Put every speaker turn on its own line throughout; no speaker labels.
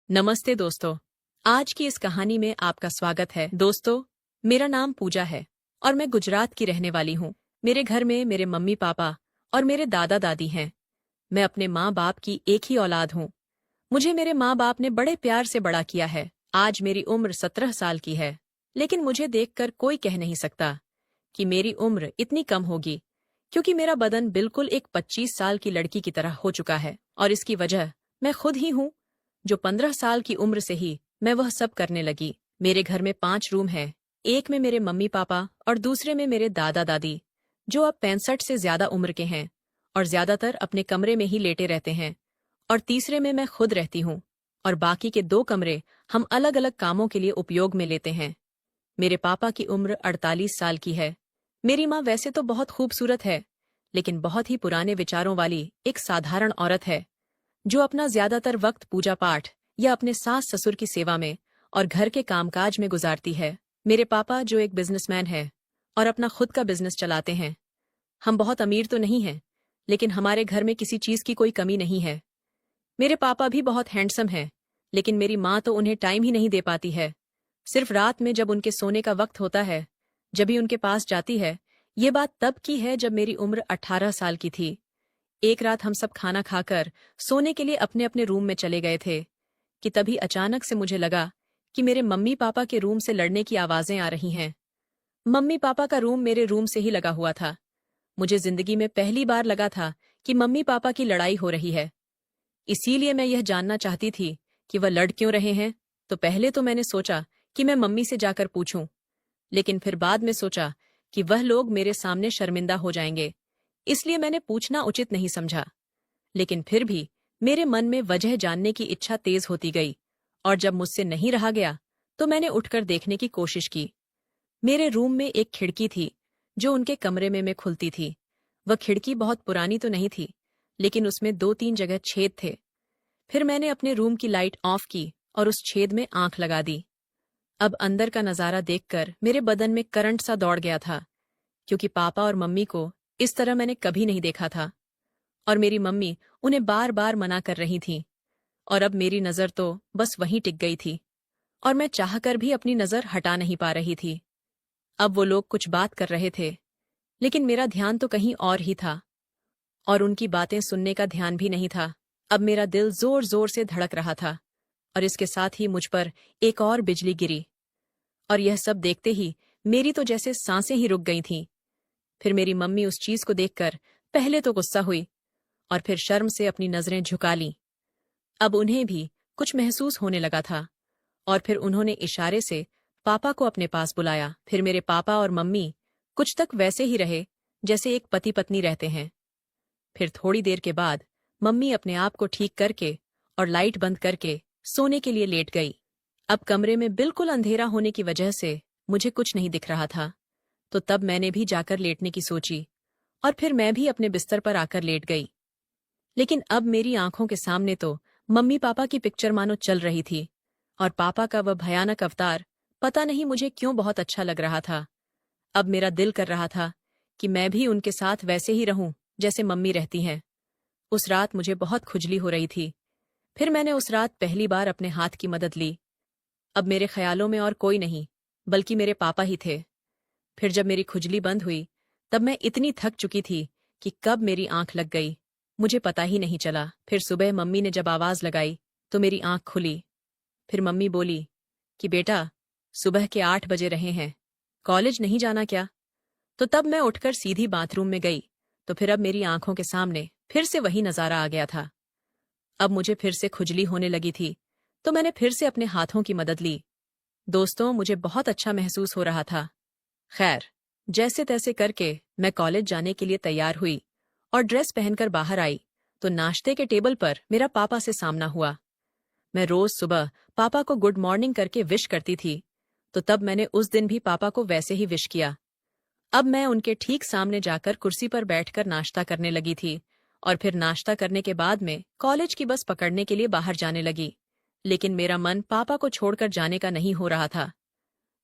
नमस्ते दोस्तों। आज की इस कहानी में आपका स्वागत है। दोस्तों, मेरा नाम पूजा है और मैं गुजरात की रहने वाली हूँ। मेरे घर में मेरे मम्मी पापा और मेरे दादा दादी हैं। मैं अपने माँ बाप की एक ही औलाद हूँ। मुझे मेरे माँ बाप ने बड़े प्यार से बड़ा किया है। आज मेरी उम्र 17 साल की है, लेकिन मुझे देखकर कोई कह नहीं सकता कि मेरी उम्र इतनी कम होगी, क्योंकि मेरा बदन बिल्कुल एक 25 साल की लड़की की तरह हो चुका है। और इसकी वजह मैं खुद ही हूँ, जो 15 साल की उम्र से ही मैं वह सब करने लगी। मेरे घर में 5 रूम हैं। एक में मेरे मम्मी पापा और दूसरे में मेरे दादा दादी, जो अब 65 से ज्यादा उम्र के हैं और ज्यादातर अपने कमरे में ही लेटे रहते हैं। और तीसरे में मैं खुद रहती हूँ और बाकी के 2 कमरे हम अलग अलग कामों के लिए उपयोग में लेते हैं। मेरे पापा की उम्र 48 साल की है। मेरी माँ वैसे तो बहुत खूबसूरत है, लेकिन बहुत ही पुराने विचारों वाली एक साधारण औरत है, जो अपना ज्यादातर वक्त पूजा पाठ या अपने सास ससुर की सेवा में और घर के कामकाज में गुजारती है। मेरे पापा जो एक बिजनेसमैन है और अपना खुद का बिजनेस चलाते हैं। हम बहुत अमीर तो नहीं हैं, लेकिन हमारे घर में किसी चीज की कोई कमी नहीं है। मेरे पापा भी बहुत हैंडसम हैं, लेकिन मेरी माँ तो उन्हें टाइम ही नहीं दे पाती है। सिर्फ रात में जब उनके सोने का वक्त होता है, जब ही उनके पास जाती है। ये बात तब की है जब मेरी उम्र 18 साल की थी। एक रात हम सब खाना खाकर सोने के लिए अपने अपने रूम में चले गए थे कि तभी अचानक से मुझे लगा कि मेरे मम्मी पापा के रूम से लड़ने की आवाजें आ रही हैं। मम्मी पापा का रूम मेरे रूम से ही लगा हुआ था। मुझे जिंदगी में पहली बार लगा था कि मम्मी पापा की लड़ाई हो रही है। इसीलिए मैं यह जानना चाहती थी कि वह लड़ क्यों रहे हैं। तो पहले तो मैंने सोचा कि मैं मम्मी से जाकर पूछूं, लेकिन फिर बाद में सोचा कि वह लोग मेरे सामने शर्मिंदा हो जाएंगे, इसलिए मैंने पूछना उचित नहीं समझा। लेकिन फिर भी मेरे मन में वजह जानने की इच्छा तेज होती गई, और जब मुझसे नहीं रहा गया तो मैंने उठकर देखने की कोशिश की। मेरे रूम में एक खिड़की थी, जो उनके कमरे में खुलती थी। वह खिड़की बहुत पुरानी तो नहीं थी, लेकिन उसमें 2-3 जगह छेद थे। फिर मैंने अपने रूम की लाइट ऑफ की और उस छेद में आंख लगा दी। अब अंदर का नजारा देखकर मेरे बदन में करंट सा दौड़ गया था, क्योंकि पापा और मम्मी को इस तरह मैंने कभी नहीं देखा था। और मेरी मम्मी उन्हें बार बार मना कर रही थी, और अब मेरी नजर तो बस वहीं टिक गई थी, और मैं चाहकर भी अपनी नजर हटा नहीं पा रही थी। अब वो लोग कुछ बात कर रहे थे, लेकिन मेरा ध्यान तो कहीं और ही था, और उनकी बातें सुनने का ध्यान भी नहीं था। अब मेरा दिल जोर जोर से धड़क रहा था, और इसके साथ ही मुझ पर एक और बिजली गिरी। और यह सब देखते ही मेरी तो जैसे सांसें ही रुक गई थीं। फिर मेरी मम्मी उस चीज को देखकर पहले तो गुस्सा हुई, और फिर शर्म से अपनी नजरें झुका लीं। अब उन्हें भी कुछ महसूस होने लगा था, और फिर उन्होंने इशारे से पापा को अपने पास बुलाया। फिर मेरे पापा और मम्मी कुछ तक वैसे ही रहे, जैसे एक पति पत्नी रहते हैं। फिर थोड़ी देर के बाद मम्मी अपने आप को ठीक करके और लाइट बंद करके सोने के लिए लेट गई। अब कमरे में बिल्कुल अंधेरा होने की वजह से मुझे कुछ नहीं दिख रहा था। तो तब मैंने भी जाकर लेटने की सोची, और फिर मैं भी अपने बिस्तर पर आकर लेट गई। लेकिन अब मेरी आंखों के सामने तो मम्मी पापा की पिक्चर मानो चल रही थी, और पापा का वह भयानक अवतार पता नहीं मुझे क्यों बहुत अच्छा लग रहा था। अब मेरा दिल कर रहा था कि मैं भी उनके साथ वैसे ही रहूं जैसे मम्मी रहती हैं। उस रात मुझे बहुत खुजली हो रही थी। फिर मैंने उस रात पहली बार अपने हाथ की मदद ली। अब मेरे ख्यालों में और कोई नहीं, बल्कि मेरे पापा ही थे। फिर जब मेरी खुजली बंद हुई, तब मैं इतनी थक चुकी थी कि कब मेरी आंख लग गई मुझे पता ही नहीं चला। फिर सुबह मम्मी ने जब आवाज लगाई तो मेरी आंख खुली। फिर मम्मी बोली कि बेटा, सुबह के 8 बजे रहे हैं, कॉलेज नहीं जाना क्या? तो तब मैं उठकर सीधी बाथरूम में गई। तो फिर अब मेरी आंखों के सामने फिर से वही नजारा आ गया था। अब मुझे फिर से खुजली होने लगी थी, तो मैंने फिर से अपने हाथों की मदद ली। दोस्तों, मुझे बहुत अच्छा महसूस हो रहा था। खैर, जैसे तैसे करके मैं कॉलेज जाने के लिए तैयार हुई और ड्रेस पहनकर बाहर आई, तो नाश्ते के टेबल पर मेरा पापा से सामना हुआ। मैं रोज सुबह पापा को गुड मॉर्निंग करके विश करती थी, तो तब मैंने उस दिन भी पापा को वैसे ही विश किया। अब मैं उनके ठीक सामने जाकर कुर्सी पर बैठकर नाश्ता करने लगी थी, और फिर नाश्ता करने के बाद में कॉलेज की बस पकड़ने के लिए बाहर जाने लगी। लेकिन मेरा मन पापा को छोड़कर जाने का नहीं हो रहा था।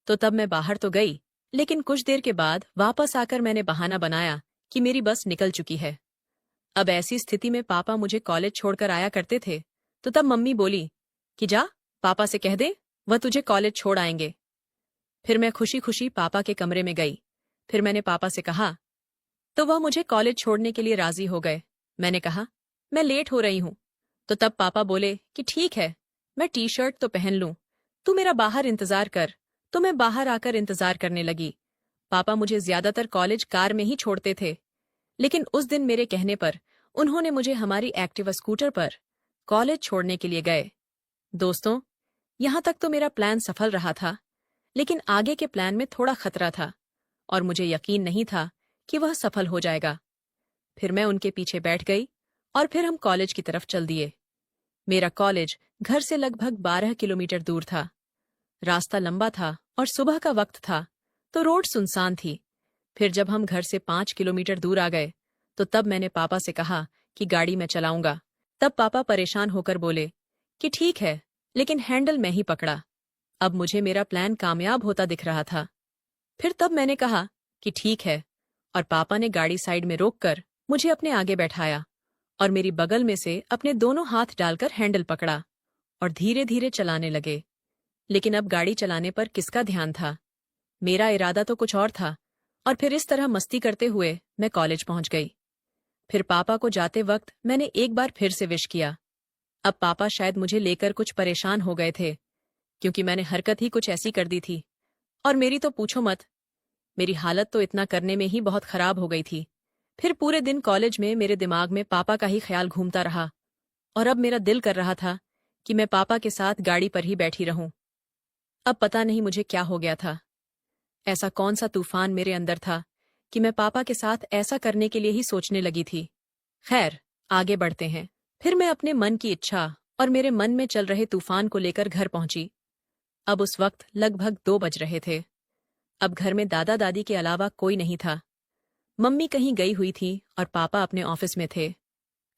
तो तब मैं बाहर तो गई, लेकिन कुछ देर के बाद वापस आकर मैंने बहाना बनाया कि मेरी बस निकल चुकी है। अब ऐसी स्थिति में पापा मुझे कॉलेज छोड़कर आया करते थे, तो तब मम्मी बोली कि जा, पापा से कह दे, वह तुझे कॉलेज छोड़ आएंगे। फिर मैं खुशी खुशी पापा के कमरे में गई। फिर मैंने पापा से कहा, तो वह मुझे कॉलेज छोड़ने के लिए राजी हो गए। मैंने कहा, मैं लेट हो रही हूं। तो तब पापा बोले कि ठीक है, मैं टी शर्ट तो पहन लूं, तू मेरा बाहर इंतजार कर। तो मैं बाहर आकर इंतजार करने लगी। पापा मुझे ज्यादातर कॉलेज कार में ही छोड़ते थे, लेकिन उस दिन मेरे कहने पर उन्होंने मुझे हमारी एक्टिवा स्कूटर पर कॉलेज छोड़ने के लिए गए। दोस्तों, यहां तक तो मेरा प्लान सफल रहा था, लेकिन आगे के प्लान में थोड़ा खतरा था और मुझे यकीन नहीं था कि वह सफल हो जाएगा। फिर मैं उनके पीछे बैठ गई और फिर हम कॉलेज की तरफ चल दिए। मेरा कॉलेज घर से लगभग 12 किलोमीटर दूर था। रास्ता लंबा था और सुबह का वक्त था, तो रोड सुनसान थी। फिर जब हम घर से 5 किलोमीटर दूर आ गए, तो तब मैंने पापा से कहा कि गाड़ी मैं चलाऊंगा। तब पापा परेशान होकर बोले कि ठीक है, लेकिन हैंडल मैं ही पकड़ा। अब मुझे मेरा प्लान कामयाब होता दिख रहा था। फिर तब मैंने कहा कि ठीक है, और पापा ने गाड़ी साइड में रोककर मुझे अपने आगे बैठाया और मेरी बगल में से अपने दोनों हाथ डालकर हैंडल पकड़ा और धीरे धीरे चलाने लगे। लेकिन अब गाड़ी चलाने पर किसका ध्यान था? मेरा इरादा तो कुछ और था, और फिर इस तरह मस्ती करते हुए मैं कॉलेज पहुंच गई। फिर पापा को जाते वक्त मैंने एक बार फिर से विश किया। अब पापा शायद मुझे लेकर कुछ परेशान हो गए थे, क्योंकि मैंने हरकत ही कुछ ऐसी कर दी थी। और मेरी तो पूछो मत, मेरी हालत तो इतना करने में ही बहुत खराब हो गई थी। फिर पूरे दिन कॉलेज में मेरे दिमाग में पापा का ही ख्याल घूमता रहा, और अब मेरा दिल कर रहा था कि मैं पापा के साथ गाड़ी पर ही बैठी रहूं। अब पता नहीं मुझे क्या हो गया था। ऐसा कौन सा तूफान मेरे अंदर था कि मैं पापा के साथ ऐसा करने के लिए ही सोचने लगी थी। खैर, आगे बढ़ते हैं। फिर मैं अपने मन की इच्छा और मेरे मन में चल रहे तूफान को लेकर घर पहुंची। अब उस वक्त लगभग 2 बज रहे थे। अब घर में दादा दादी के अलावा कोई नहीं था। मम्मी कहीं गई हुई थी और पापा अपने ऑफिस में थे।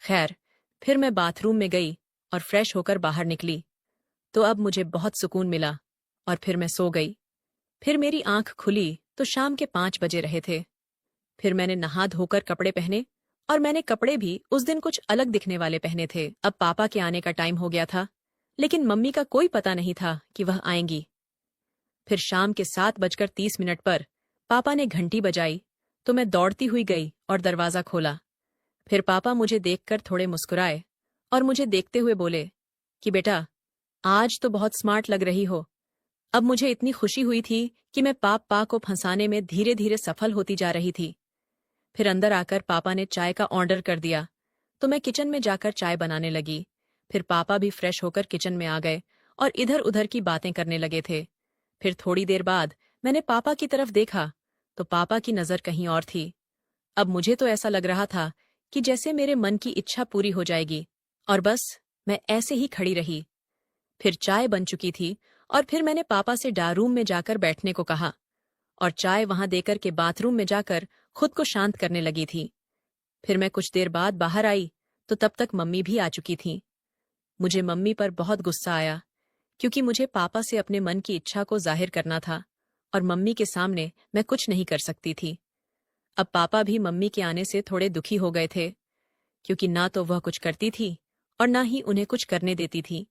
खैर, फिर मैं बाथरूम में गई और फ्रेश होकर बाहर निकली। तो अब मुझे बहुत सुकून मिला और फिर मैं सो गई। फिर मेरी आंख खुली तो शाम के 5 बजे रहे थे। फिर मैंने नहा धोकर कपड़े पहने, और मैंने कपड़े भी उस दिन कुछ अलग दिखने वाले पहने थे। अब पापा के आने का टाइम हो गया था, लेकिन मम्मी का कोई पता नहीं था कि वह आएंगी। फिर शाम के 7:30 पर पापा ने घंटी बजाई, तो मैं दौड़ती हुई गई और दरवाजा खोला। फिर पापा मुझे देखकर थोड़े मुस्कुराए और मुझे देखते हुए बोले कि बेटा, आज तो बहुत स्मार्ट लग रही हो। अब मुझे इतनी खुशी हुई थी कि मैं पापा को फंसाने में धीरे धीरे सफल होती जा रही थी। फिर अंदर आकर पापा ने चाय का ऑर्डर कर दिया, तो मैं किचन में जाकर चाय बनाने लगी। फिर पापा भी फ्रेश होकर किचन में आ गए और इधर उधर की बातें करने लगे थे। फिर थोड़ी देर बाद मैंने पापा की तरफ देखा, तो पापा की नजर कहीं और थी। अब मुझे तो ऐसा लग रहा था कि जैसे मेरे मन की इच्छा पूरी हो जाएगी, और बस मैं ऐसे ही खड़ी रही। फिर चाय बन चुकी थी और फिर मैंने पापा से डारूम में जाकर बैठने को कहा, और चाय वहां देकर के बाथरूम में जाकर खुद को शांत करने लगी थी। फिर मैं कुछ देर बाद बाहर आई, तो तब तक मम्मी भी आ चुकी थीं। मुझे मम्मी पर बहुत गुस्सा आया, क्योंकि मुझे पापा से अपने मन की इच्छा को जाहिर करना था, और मम्मी के सामने मैं कुछ नहीं कर सकती थी। अब पापा भी मम्मी के आने से थोड़े दुखी हो गए थे, क्योंकि ना तो वह कुछ करती थी और ना ही उन्हें कुछ करने देती थी,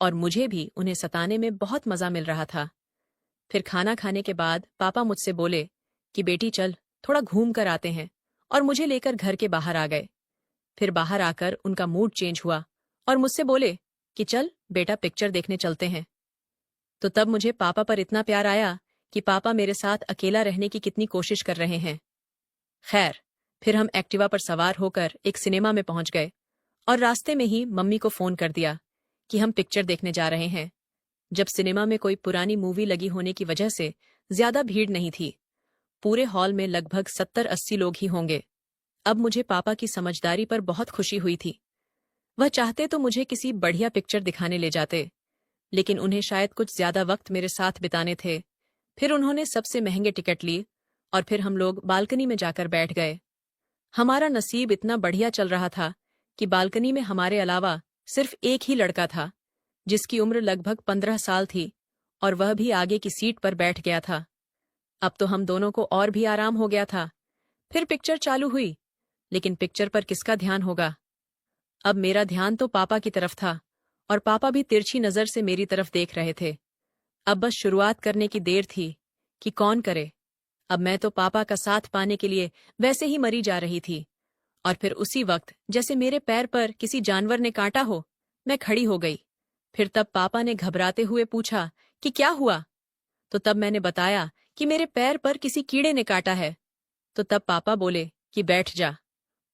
और मुझे भी उन्हें सताने में बहुत मजा मिल रहा था। फिर खाना खाने के बाद पापा मुझसे बोले कि बेटी चल, थोड़ा घूम कर आते हैं, और मुझे लेकर घर के बाहर आ गए। फिर बाहर आकर उनका मूड चेंज हुआ और मुझसे बोले कि चल बेटा, पिक्चर देखने चलते हैं। तो तब मुझे पापा पर इतना प्यार आया कि पापा मेरे साथ अकेला रहने की कितनी कोशिश कर रहे हैं। खैर, फिर हम एक्टिवा पर सवार होकर एक सिनेमा में पहुंच गए, और रास्ते में ही मम्मी को फोन कर दिया कि हम पिक्चर देखने जा रहे हैं। जब सिनेमा में कोई पुरानी मूवी लगी होने की वजह से ज्यादा भीड़ नहीं थी। पूरे हॉल में लगभग 70-80 लोग ही होंगे। अब मुझे पापा की समझदारी पर बहुत खुशी हुई थी। वह चाहते तो मुझे किसी बढ़िया पिक्चर दिखाने ले जाते, लेकिन उन्हें शायद कुछ ज्यादा वक्त मेरे साथ बिताने थे। फिर उन्होंने सबसे महंगे टिकट लिए, और फिर हम लोग बालकनी में जाकर बैठ गए। हमारा नसीब इतना बढ़िया चल रहा था कि बालकनी में हमारे अलावा सिर्फ एक ही लड़का था, जिसकी उम्र लगभग 15 साल थी, और वह भी आगे की सीट पर बैठ गया था। अब तो हम दोनों को और भी आराम हो गया था। फिर पिक्चर चालू हुई, लेकिन पिक्चर पर किसका ध्यान होगा? अब मेरा ध्यान तो पापा की तरफ था, और पापा भी तिरछी नजर से मेरी तरफ देख रहे थे। अब बस शुरुआत करने की देर थी कि कौन करे। अब मैं तो पापा का साथ पाने के लिए वैसे ही मरी जा रही थी, और फिर उसी वक्त जैसे मेरे पैर पर किसी जानवर ने काटा हो, मैं खड़ी हो गई। फिर तब पापा ने घबराते हुए पूछा कि क्या हुआ। तो तब मैंने बताया कि मेरे पैर पर किसी कीड़े ने काटा है। तो तब पापा बोले कि बैठ जा,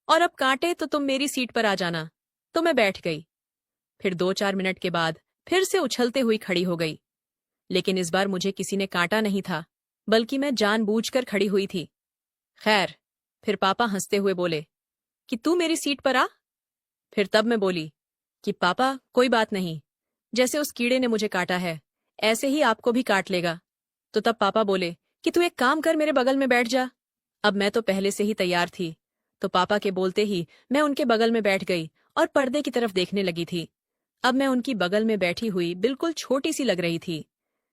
और अब काटे तो तुम मेरी सीट पर आ जाना। तो मैं बैठ गई। फिर 2-4 मिनट के बाद फिर से उछलते हुई खड़ी हो गई, लेकिन इस बार मुझे किसी ने काटा नहीं था, बल्कि मैं जानबूझकर खड़ी हुई थी। खैर, फिर पापा हंसते हुए बोले कि तू मेरी सीट पर आ। फिर तब मैं बोली कि पापा कोई बात नहीं, जैसे उस कीड़े ने मुझे काटा है ऐसे ही आपको भी काट लेगा। तो तब पापा बोले कि तू एक काम कर, मेरे बगल में बैठ जा। अब मैं तो पहले से ही तैयार थी, तो पापा के बोलते ही मैं उनके बगल में बैठ गई और पर्दे की तरफ देखने लगी थी। अब मैं उनकी बगल में बैठी हुई बिल्कुल छोटी सी लग रही थी,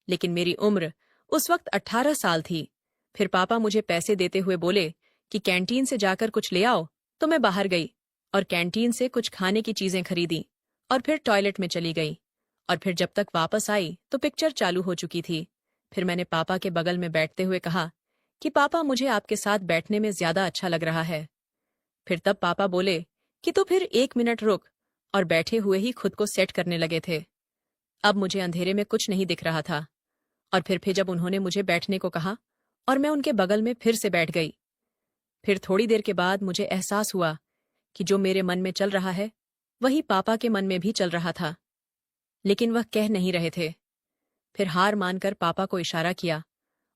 लेकिन मेरी उम्र उस वक्त 18 साल थी। फिर पापा मुझे पैसे देते हुए बोले कि कैंटीन से जाकर कुछ ले आओ। तो मैं बाहर गई और कैंटीन से कुछ खाने की चीजें खरीदी और फिर टॉयलेट में चली गई। और फिर जब तक वापस आई तो पिक्चर चालू हो चुकी थी। फिर मैंने पापा के बगल में बैठते हुए कहा कि पापा मुझे आपके साथ बैठने में ज्यादा अच्छा लग रहा है। फिर तब पापा बोले कि तो फिर 1 मिनट रुक, और बैठे हुए ही खुद को सेट करने लगे थे। अब मुझे अंधेरे में कुछ नहीं दिख रहा था। और फिर जब उन्होंने मुझे बैठने को कहा और मैं उनके बगल में फिर से बैठ गई। फिर थोड़ी देर के बाद मुझे एहसास हुआ कि जो मेरे मन में चल रहा है वही पापा के मन में भी चल रहा था, लेकिन वह कह नहीं रहे थे। फिर हार मानकर पापा को इशारा किया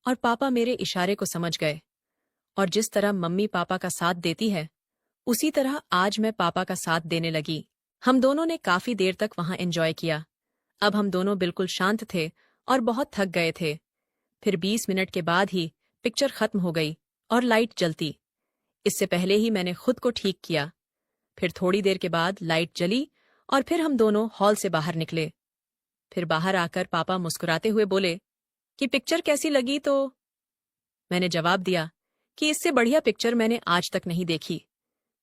और पापा मेरे इशारे को समझ गए। और जिस तरह मम्मी पापा का साथ देती है, उसी तरह आज मैं पापा का साथ देने लगी। हम दोनों ने काफी देर तक वहां एंजॉय किया। अब हम दोनों बिल्कुल शांत थे और बहुत थक गए थे। फिर 20 मिनट के बाद ही पिक्चर खत्म हो गई और लाइट जलती। इससे पहले ही मैंने खुद को ठीक किया। फिर थोड़ी देर के बाद लाइट जली और फिर हम दोनों हॉल से बाहर निकले। फिर बाहर आकर पापा मुस्कुराते हुए बोले कि पिक्चर कैसी लगी। तो मैंने जवाब दिया कि इससे बढ़िया पिक्चर मैंने आज तक नहीं देखी,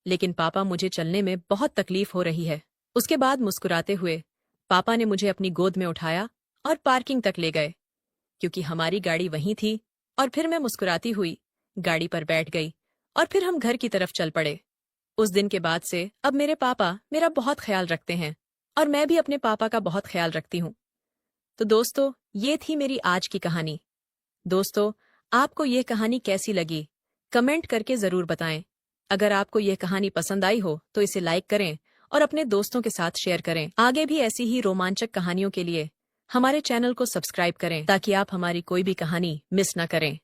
लेकिन पापा मुझे चलने में बहुत तकलीफ हो रही है। उसके बाद मुस्कुराते हुए पापा ने मुझे अपनी गोद में उठाया और पार्किंग तक ले गए, क्योंकि हमारी गाड़ी वहीं थी। और फिर मैं मुस्कुराती हुई गाड़ी पर बैठ गई और फिर हम घर की तरफ चल पड़े। उस दिन के बाद से अब मेरे पापा मेरा बहुत ख्याल रखते हैं और मैं भी अपने पापा का बहुत ख्याल रखती हूँ। तो दोस्तों, ये थी मेरी आज की कहानी। दोस्तों, आपको ये कहानी कैसी लगी कमेंट करके जरूर बताएं। अगर आपको ये कहानी पसंद आई हो तो इसे लाइक करें और अपने दोस्तों के साथ शेयर करें। आगे भी ऐसी ही रोमांचक कहानियों के लिए हमारे चैनल को सब्सक्राइब करें, ताकि आप हमारी कोई भी कहानी मिस न करें।